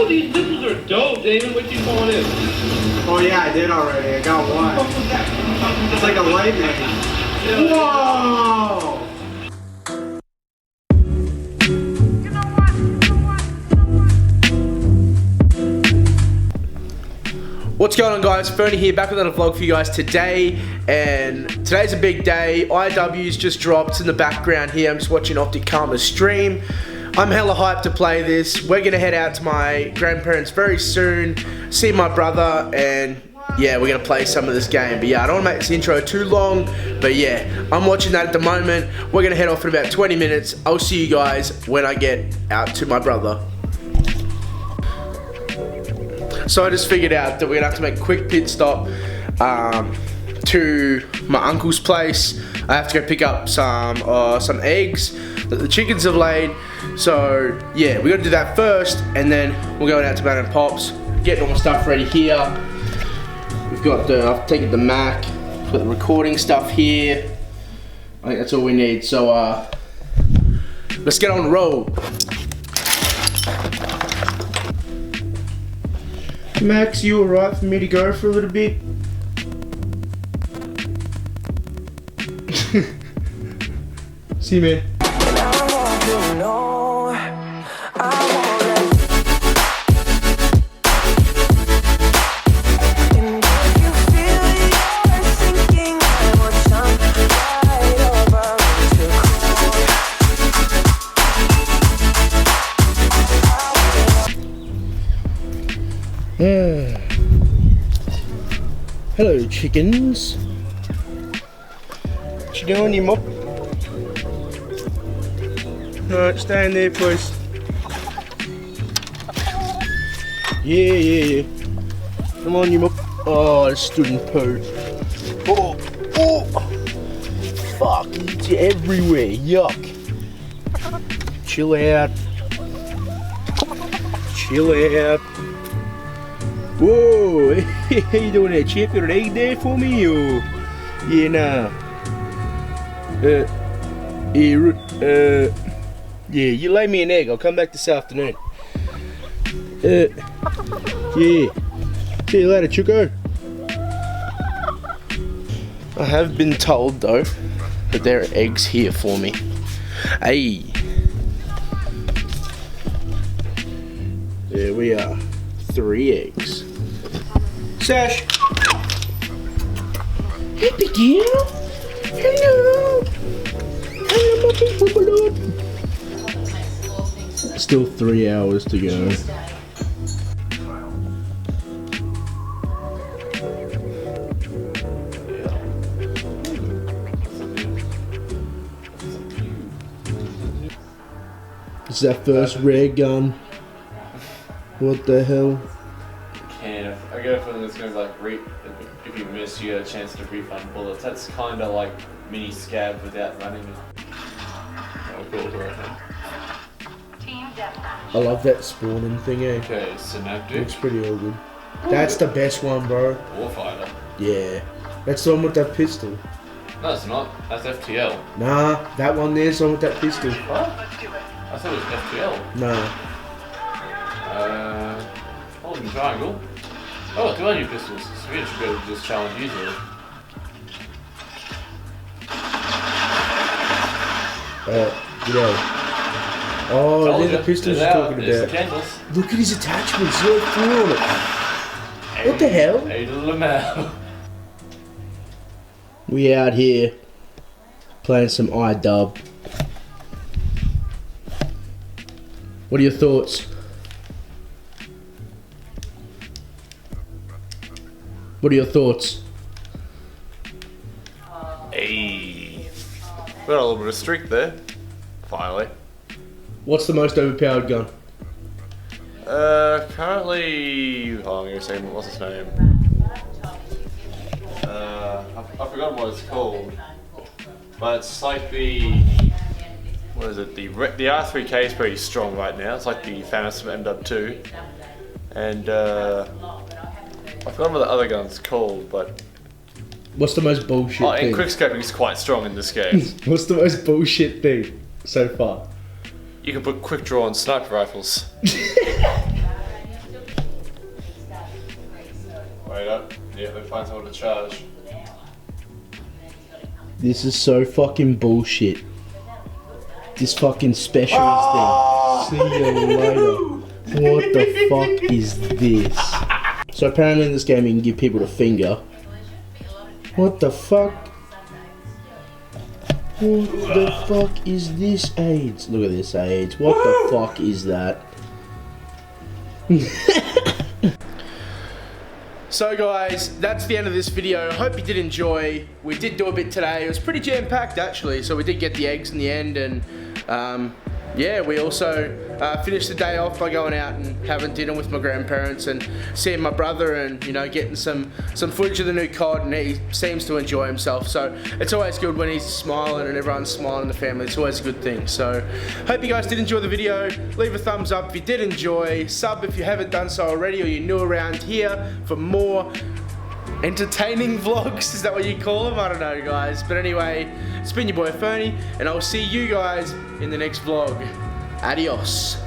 Yo, these nipples are dope, Damon. What you calling in? Oh yeah, I did already. I got one. It's like a light man. Whoa! What's going on, guys? Fearny here, back with another vlog for you guys today, and today's a big day. IW's just dropped in the background here. I'm just watching Optic Karma's stream. I'm hella hyped to play this. We're gonna head out to my grandparents very soon, see my brother, and yeah, we're gonna play some of this game. But yeah, I don't wanna make this intro too long, but yeah, I'm watching that at the moment. We're gonna head off in about 20 minutes. I'll see you guys when I get out to my brother. So I just figured out that we're gonna have to make a quick pit stop to my uncle's place. I have to go pick up some eggs that the chickens have laid. So yeah, we're gonna do that first, and then we're going out to Ban and Pops, getting all my stuff ready here. We've got I've taken the Mac, got the recording stuff here. I think that's all we need. So let's get on the road. Max, you alright for me to go for a little bit? See you, man. Hello, chickens. What you doing, you mop? Alright, stay in there, please. Yeah. Come on, you mop. Oh, I stood in poo. Oh. Fuck, it's everywhere. Yuck. Chill out. Whoa, how you doing there, Chip? Got an egg there for me, or? Yeah, nah. Yeah, you lay me an egg. I'll come back this afternoon. Yeah. See you later, Chuko. I have been told, though, that there are eggs here for me. Hey. There we are. 3 eggs. Sash. Hey, big girl. Hello. Hello, my big bubble. Still 3 hours to go. This is our first rare gun. What the hell? I get a feeling it's going to be like, if you miss, you get a chance to refund bullets. That's kind of like mini scab without running it. Oh, cool, right now. I love that spawning thing, eh? Okay, Synaptic. Looks pretty all good. That's the best one, bro. Warfighter. Yeah. That's the one with that pistol. No, it's not. That's FTL. Nah, that one there's the one with that pistol. What? I thought it was FTL. No. Holding triangle. Oh, 2 new pistols. Swedish should be able to just challenge easily. Get out. Oh, they're the pistols you're talking about. The candles. Look at his attachments. You're through on it. What the hell? Hey, Lamau. We out here playing some iDub. What are your thoughts? What are your thoughts? Hey. Got a little bit of streak there. Finally. What's the most overpowered gun? Currently... Hold on, give me a second. What's his name? I've forgotten what it's called. But it's like the... What is it? The R3K is pretty strong right now. It's like the Phantom MW2. And I forgot what the other gun's called, but... What's the most bullshit thing? And quickscoping is quite strong in this game. What's the most bullshit thing so far? You can put quick draw on sniper rifles. or to charge. This is so fucking bullshit. This fucking specialist thing. See you later. What the fuck is this? So apparently in this game you can give people the finger. What the fuck? What the fuck is this, AIDS? Look at this, AIDS. What the fuck is that? So guys, that's the end of this video. I hope you did enjoy. We did do a bit today. It was pretty jam-packed actually, so we did get the eggs in the end, and yeah, we also finished the day off by going out and having dinner with my grandparents and seeing my brother, and you know, getting some footage of the new COD, and he seems to enjoy himself. So it's always good when he's smiling and everyone's smiling in the family. It's always a good thing. So hope you guys did enjoy the video. Leave a thumbs up if you did enjoy. Sub if you haven't done so already, or you're new around here for more entertaining vlogs. Is that what you call them? I don't know, guys. But anyway, it's been your boy Fearny, and I'll see you guys in the next vlog. Adios.